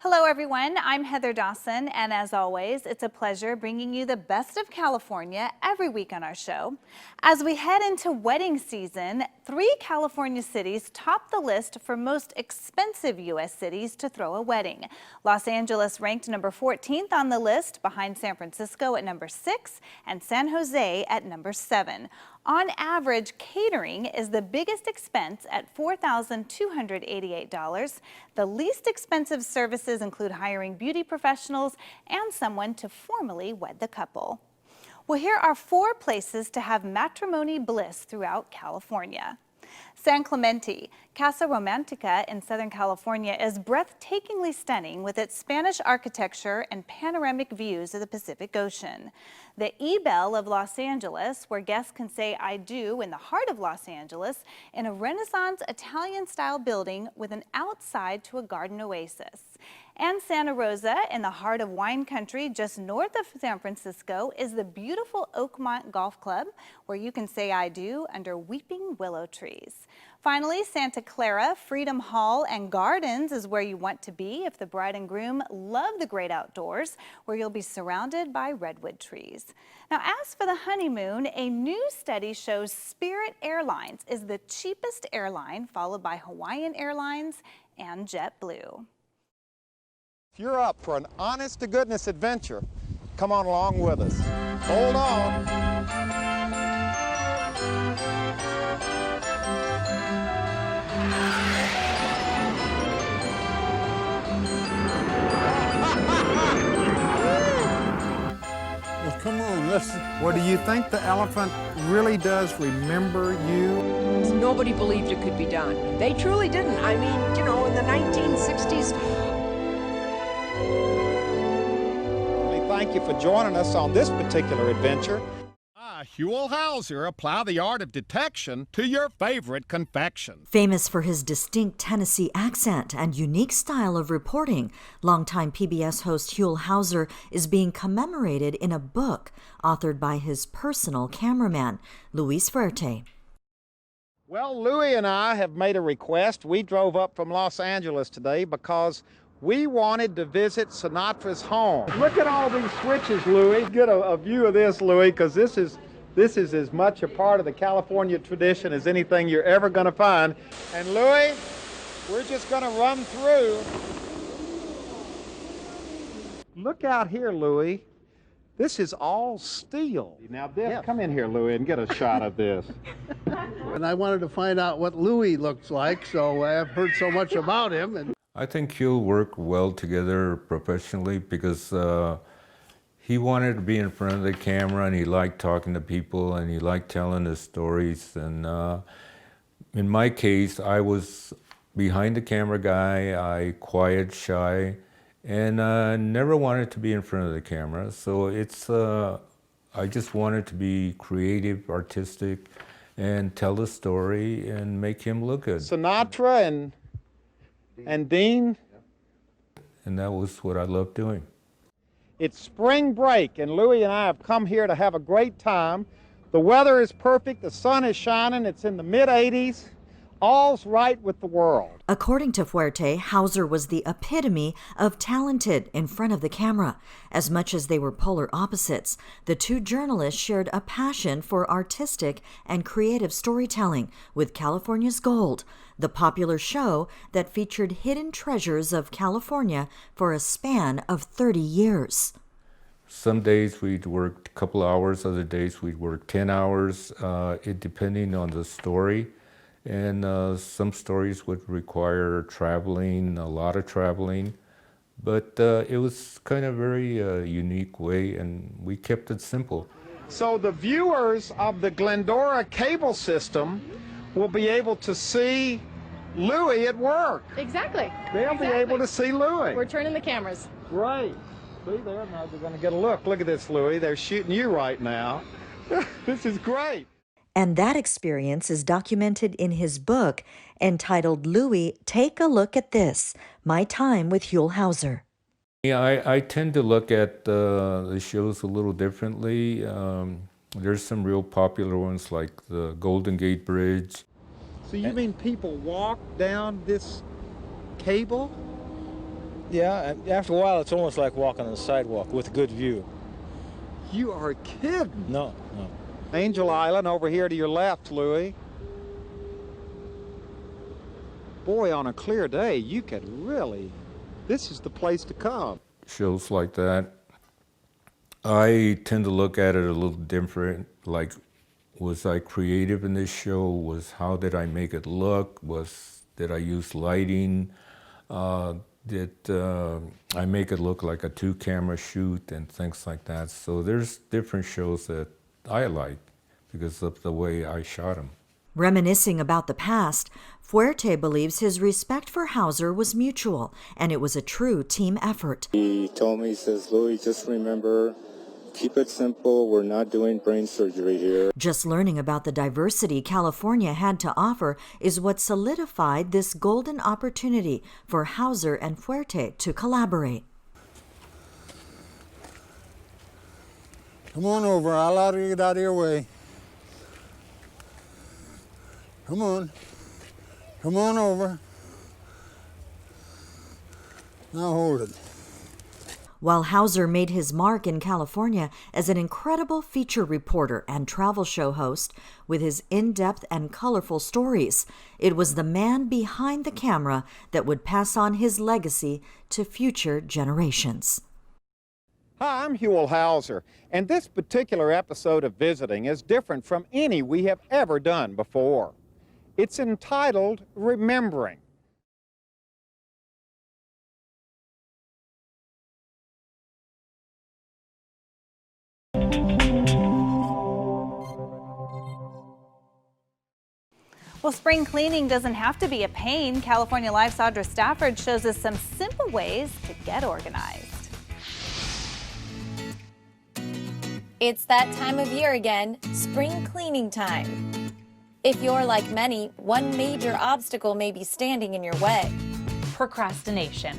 Hello everyone, I'm Heather Dawson, and as always, it's a pleasure bringing you the best of California every week on our show. As we head into wedding season, 3 California cities top the list for most expensive U.S. cities to throw a wedding. Los Angeles ranked number 14th on the list, behind San Francisco at number 6 and San Jose at number 7. On average, catering is the biggest expense at $4,288. The least expensive services include hiring beauty professionals and someone to formally wed the couple. Well, here are 4 places to have matrimony bliss throughout California. San Clemente, Casa Romantica in Southern California is breathtakingly stunning with its Spanish architecture and panoramic views of the Pacific Ocean. The E-Bell of Los Angeles, where guests can say I do in the heart of Los Angeles, in a Renaissance Italian-style building with an outside to a garden oasis. And Santa Rosa, in the heart of wine country just north of San Francisco, is the beautiful Oakmont Golf Club, where you can say I do under weeping willow trees. Finally, Santa Clara, Freedom Hall and Gardens is where you want to be if the bride and groom love the great outdoors, where you'll be surrounded by redwood trees. Now, as for the honeymoon, a new study shows Spirit Airlines is the cheapest airline, followed by Hawaiian Airlines and JetBlue. If you're up for an honest-to-goodness adventure, come on along with us. Hold on. Well, come on, listen. Well, do you think the elephant really does remember you? Nobody believed it could be done. They truly didn't. I mean, you know, in the 1960s, Thank you for joining us on this particular adventure. Huell Hauser apply the art of detection to your favorite confection. Famous for his distinct Tennessee accent and unique style of reporting, longtime PBS host Huell Hauser is being commemorated in a book authored by his personal cameraman, Luis Fuerte. Well, Louis and I have made a request. We drove up from Los Angeles today because we wanted to visit Sinatra's home. Look at all these switches, Louis. Get a view of this, Louis, because this is as much a part of the California tradition as anything you're ever going to find. And Louis, we're just going to run through. Look out here, Louis. This is all steel. Now, come in here, Louis, and get a shot of this. And I wanted to find out what Louis looks like, so I've heard so much about him. And I think he'll work well together professionally because he wanted to be in front of the camera and he liked talking to people and he liked telling his stories. And in my case, I was behind the camera guy, quiet, shy, and never wanted to be in front of the camera. So I just wanted to be creative, artistic, and tell the story and make him look good. Sinatra and Dean. And that was what I loved doing. It's spring break, and Louis and I have come here to have a great time. The weather is perfect, the sun is shining, it's in the mid-80s. All's right with the world. According to Fuerte, Hauser was the epitome of talented in front of the camera. As much as they were polar opposites, the 2 journalists shared a passion for artistic and creative storytelling with California's Gold, the popular show that featured hidden treasures of California for a span of 30 years. Some days we'd work a couple hours, other days we'd work 10 hours, it depending on the story. And some stories would require traveling, a lot of traveling, but it was kind of a very unique way, and we kept it simple. So the viewers of the Glendora cable system will be able to see Louis at work. Exactly. They'll be able to see Louis. We're turning the cameras. Right. See there, now they're going to get a look. Look at this, Louis. They're shooting you right now. This is great. And that experience is documented in his book entitled Louis, Take a Look at This, My Time with Huell Hauser. Yeah, I tend to look at the shows a little differently. There's some real popular ones like the Golden Gate Bridge. So you mean people walk down this cable? Yeah, after a while, it's almost like walking on the sidewalk with a good view. You are kidding. No, no. Angel Island over here to your left, Louis. Boy, on a clear day, you could really, this is the place to come. Shows like that, I tend to look at it a little different. Like, was I creative in this show? How did I make it look? Did I use lighting? Did I make it look like a 2-camera shoot and things like that? So there's different shows that I like because of the way I shot them. Reminiscing about the past, Fuerte believes his respect for Hauser was mutual, and it was a true team effort. He told me, he says, Louis, just remember, keep it simple. We're not doing brain surgery here. Just learning about the diversity California had to offer is what solidified this golden opportunity for Hauser and Fuerte to collaborate. Come on over. I'll allow you to get out of your way. Come on. Come on over. Now hold it. While Hauser made his mark in California as an incredible feature reporter and travel show host with his in-depth and colorful stories, it was the man behind the camera that would pass on his legacy to future generations. Hi, I'm Huell Hauser, and this particular episode of Visiting is different from any we have ever done before. It's entitled Remembering. Well, spring cleaning doesn't have to be a pain. California Life's Audra Stafford shows us some simple ways to get organized. It's that time of year again, spring cleaning time. If you're like many, one major obstacle may be standing in your way. Procrastination.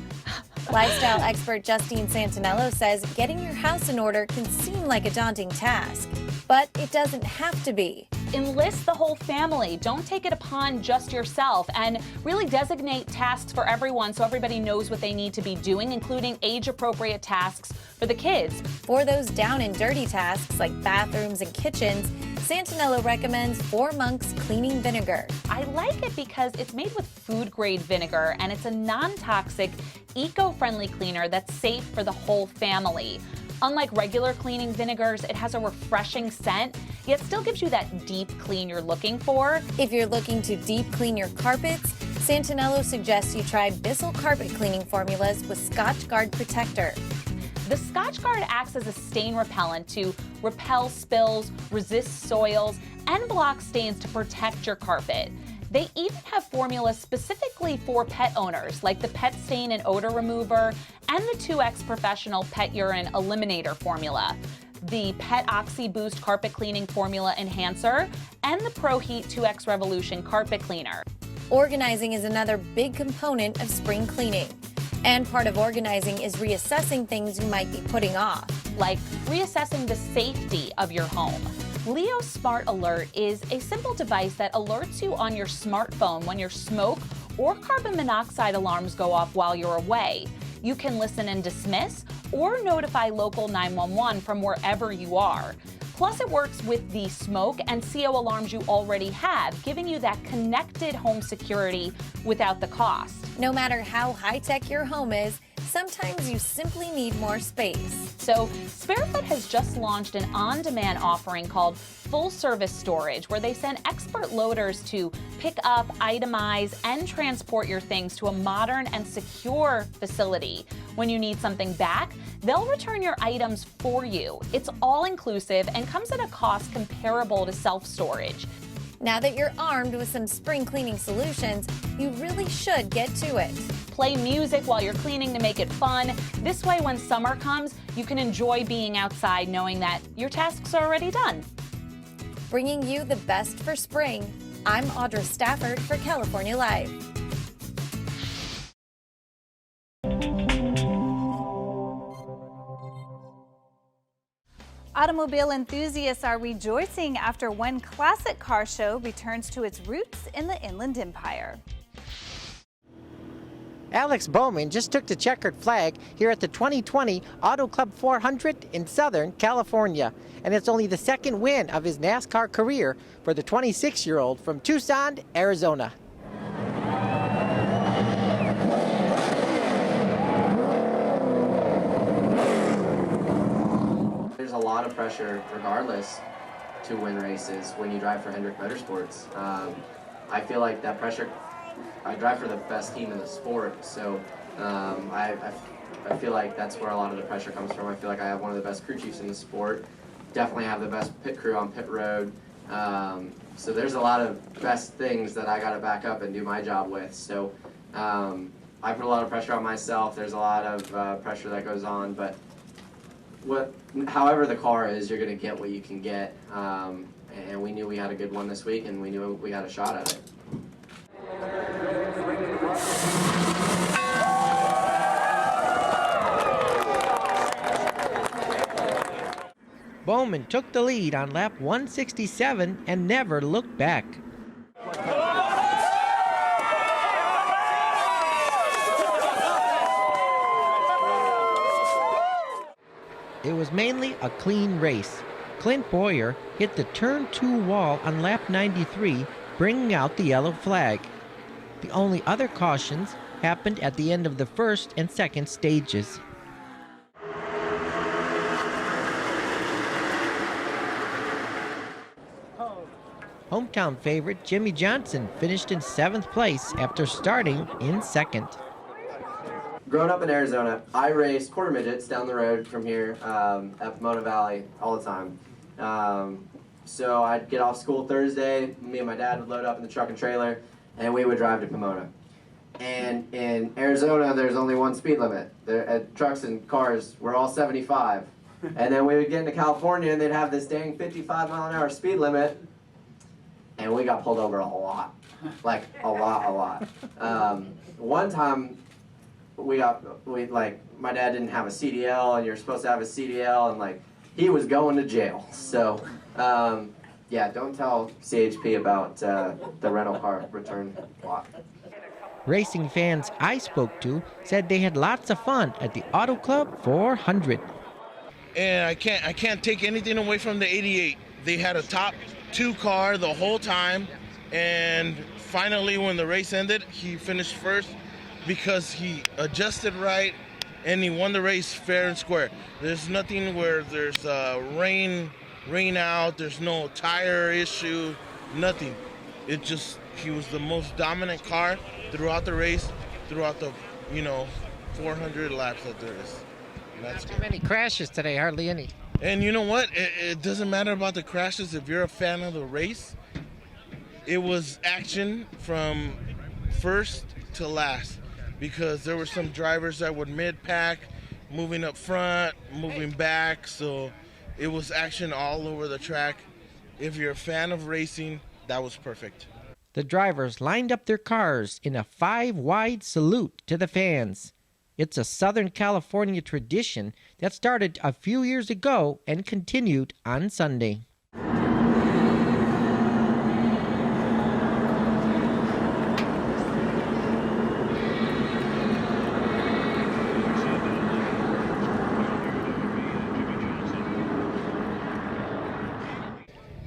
Lifestyle expert Justine Santinello says getting your house in order can seem like a daunting task, but it doesn't have to be. Enlist the whole family. Don't take it upon just yourself, and really designate tasks for everyone so everybody knows what they need to be doing, including age-appropriate tasks for the kids. For those down and dirty tasks like bathrooms and kitchens, Santinello recommends 4 Monks cleaning vinegar. I like it because it's made with food-grade vinegar, and it's a non-toxic, eco-friendly cleaner that's safe for the whole family. Unlike regular cleaning vinegars, it has a refreshing scent, yet still gives you that deep clean you're looking for. If you're looking to deep clean your carpets, Santinello suggests you try Bissell carpet cleaning formulas with Scotch Guard Protector. The Scotch Guard acts as a stain repellent to repel spills, resist soils, and block stains to protect your carpet. They even have formulas specifically for pet owners, like the Pet Stain and Odor Remover and the 2X Professional Pet Urine Eliminator formula, the Pet Oxy Boost Carpet Cleaning Formula Enhancer, and the Pro Heat 2X Revolution Carpet Cleaner. Organizing is another big component of spring cleaning. And part of organizing is reassessing things you might be putting off. Like reassessing the safety of your home. Leo Smart Alert is a simple device that alerts you on your smartphone when your smoke or carbon monoxide alarms go off while you're away. You can listen and dismiss or notify local 911 from wherever you are. Plus, it works with the smoke and CO alarms you already have, giving you that connected home security without the cost. No matter how high-tech your home is, sometimes you simply need more space. So, Sparefoot has just launched an on-demand offering called Full Service Storage, where they send expert loaders to pick up, itemize, and transport your things to a modern and secure facility. When you need something back, they'll return your items for you. It's all-inclusive and comes at a cost comparable to self-storage. Now that you're armed with some spring cleaning solutions, you really should get to it. Play music while you're cleaning to make it fun. This way, when summer comes, you can enjoy being outside knowing that your tasks are already done. Bringing you the best for spring, I'm Audra Stafford for California Life. Automobile enthusiasts are rejoicing after one classic car show returns to its roots in the Inland Empire. Alex Bowman just took the checkered flag here at the 2020 Auto Club 400 in Southern California. And it's only the second win of his NASCAR career for the 26-year-old from Tucson, Arizona. There's a lot of pressure regardless to win races when you drive for Hendrick Motorsports. I feel like that pressure, I drive for the best team in the sport, so I feel like that's where a lot of the pressure comes from. I feel like I have one of the best crew chiefs in the sport, definitely have the best pit crew on pit road, so there's a lot of best things that I got to back up and do my job with. So I put a lot of pressure on myself. There's a lot of pressure that goes on, but however the car is, you're going to get what you can get, and we knew we had a good one this week, and we knew we had a shot at it. Bowman took the lead on lap 167 and never looked back. It was mainly a clean race. Clint Boyer hit the turn 2 wall on lap 93, bringing out the yellow flag. The only other cautions happened at the end of the first and second stages. Hometown favorite Jimmy Johnson finished in 7th place after starting in 2nd. Growing up in Arizona, I raced quarter midgets down the road from here at Pomona Valley all the time. So I'd get off school Thursday, me and my dad would load up in the truck and trailer, and we would drive to Pomona. And in Arizona, there's only one speed limit. Trucks and cars were all 75. And then we would get into California and they'd have this dang 55-mile-an-hour speed limit, and we got pulled over a lot. Like, a lot. One time, my dad didn't have a CDL, and you're supposed to have a CDL, and like, he was going to jail. So, yeah, don't tell CHP about the rental car return lot. Racing fans I spoke to said they had lots of fun at the Auto Club 400. And I can't take anything away from the 88. They had a top 2 car the whole time, and finally when the race ended, he finished first because he adjusted right and he won the race fair and square. There's nothing where there's rain out, there's no tire issue, nothing. He was the most dominant car throughout the race, throughout the 400 laps that there is. Not too many crashes today, hardly any. And you know what? It doesn't matter about the crashes if you're a fan of the race. It was action from first to last, because there were some drivers that would mid-pack, moving up front, moving back, so it was action all over the track. If you're a fan of racing, that was perfect. The drivers lined up their cars in a 5-wide salute to the fans. It's a Southern California tradition that started a few years ago and continued on Sunday.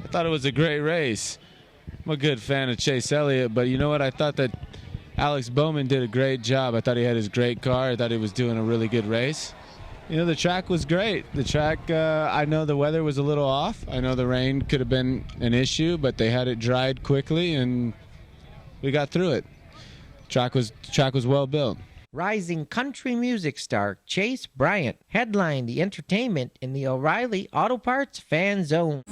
I thought it was a great race. I'm a good fan of Chase Elliott, but you know what? I thought that Alex Bowman did a great job. I thought he had his great car. I thought he was doing a really good race. The track was great. The track, I know the weather was a little off. I know the rain could have been an issue, but they had it dried quickly, and we got through it. Track was well built. Rising country music star Chase Bryant headlined the entertainment in the O'Reilly Auto Parts Fan Zone.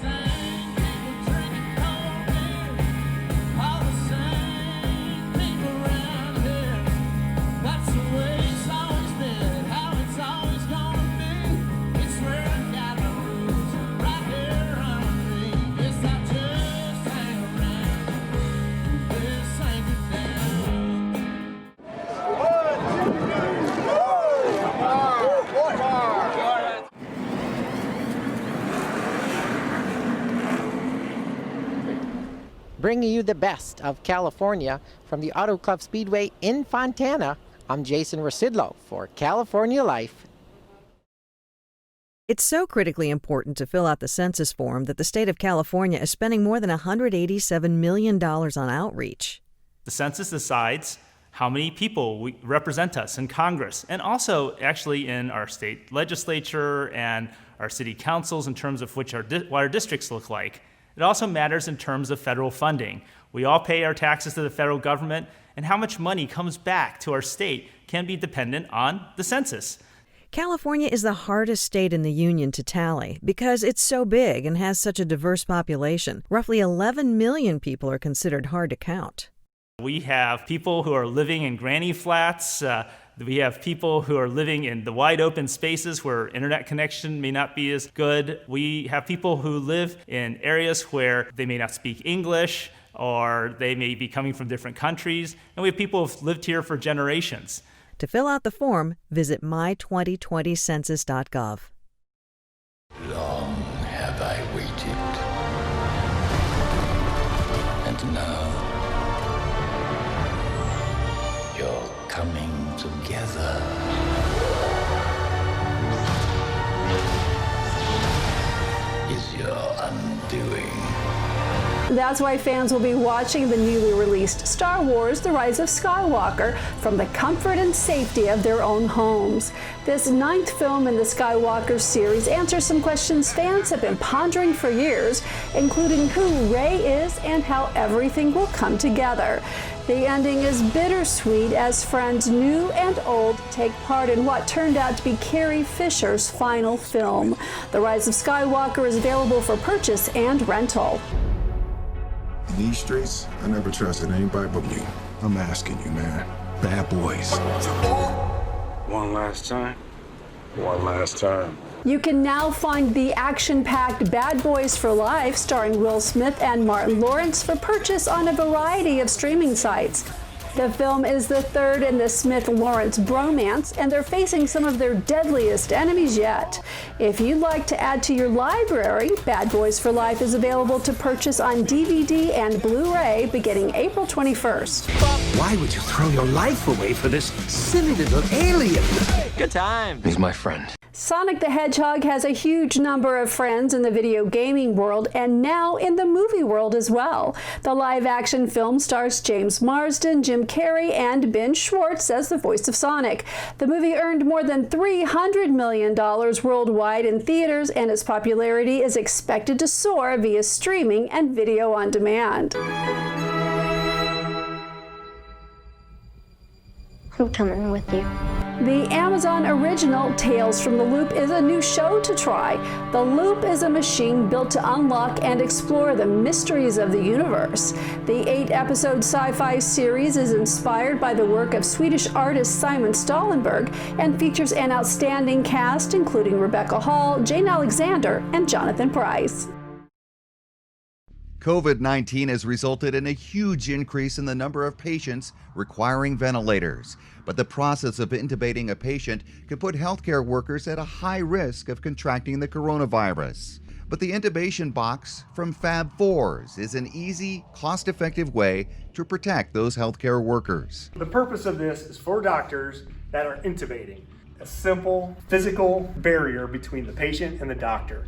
Bringing you the best of California from the Auto Club Speedway in Fontana, I'm Jason Rasidlo for California Life. It's so critically important to fill out the census form that the state of California is spending more than $187 million on outreach. The census decides how many people represent us in Congress, and also actually in our state legislature and our city councils in terms of what our districts look like. It also matters in terms of federal funding. We all pay our taxes to the federal government, and how much money comes back to our state can be dependent on the census. California is the hardest state in the union to tally because it's so big and has such a diverse population. Roughly 11 million people are considered hard to count. We have people who are living in granny flats. We have people who are living in the wide open spaces where internet connection may not be as good. We have people who live in areas where they may not speak English or they may be coming from different countries. And we have people who've lived here for generations. To fill out the form, visit my2020census.gov. Long have I waited. And now, you're coming together. Is your undoing. That's why fans will be watching the newly released Star Wars: The Rise of Skywalker from the comfort and safety of their own homes. This 9th film in the Skywalker series answers some questions fans have been pondering for years, including who Rey is and how everything will come together. The ending is bittersweet as friends new and old take part in what turned out to be Carrie Fisher's final film. The Rise of Skywalker is available for purchase and rental. In these streets, I never trusted anybody but me. I'm asking you, man. Bad boys. One last time. One last time. You can now find the action-packed Bad Boys for Life starring Will Smith and Martin Lawrence for purchase on a variety of streaming sites. The film is the third in the Smith-Lawrence bromance, and they're facing some of their deadliest enemies yet. If you'd like to add to your library, Bad Boys for Life is available to purchase on DVD and Blu-ray beginning April 21st. Why would you throw your life away for this silly little alien? Good time. He's my friend. Sonic the Hedgehog has a huge number of friends in the video gaming world and now in the movie world as well. The live-action film stars James Marsden, Jim Carrey, and Ben Schwartz as the voice of Sonic. The movie earned more than $300 million worldwide in theaters, and its popularity is expected to soar via streaming and video on demand. I'm coming with you. The Amazon original Tales from the Loop is a new show to try. The Loop is a machine built to unlock and explore the mysteries of the universe. The 8-episode sci-fi series is inspired by the work of Swedish artist Simon Stålenberg and features an outstanding cast including Rebecca Hall, Jane Alexander, and Jonathan Pryce. COVID-19 has resulted in a huge increase in the number of patients requiring ventilators. But the process of intubating a patient can put healthcare workers at a high risk of contracting the coronavirus. But the intubation box from Fab Fours is an easy, cost-effective way to protect those healthcare workers. The purpose of this is for doctors that are intubating, a simple physical barrier between the patient and the doctor.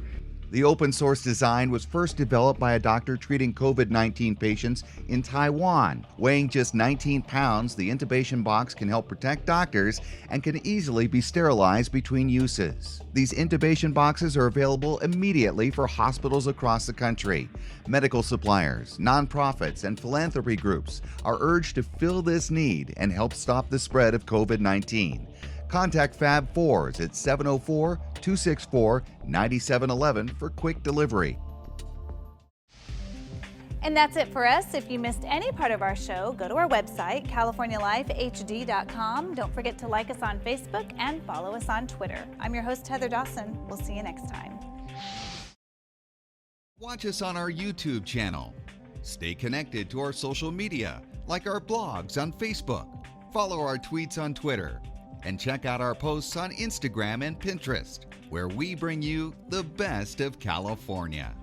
The open source design was first developed by a doctor treating COVID-19 patients in Taiwan. Weighing just 19 pounds, the intubation box can help protect doctors and can easily be sterilized between uses. These intubation boxes are available immediately for hospitals across the country. Medical suppliers, nonprofits, and philanthropy groups are urged to fill this need and help stop the spread of COVID-19. Contact Fab Fours at 704-264-9711 for quick delivery. And that's it for us. If you missed any part of our show, go to our website, CaliforniaLifeHD.com. Don't forget to like us on Facebook and follow us on Twitter. I'm your host, Heather Dawson. We'll see you next time. Watch us on our YouTube channel. Stay connected to our social media, like our blogs on Facebook. Follow our tweets on Twitter. And check out our posts on Instagram and Pinterest, where we bring you the best of California.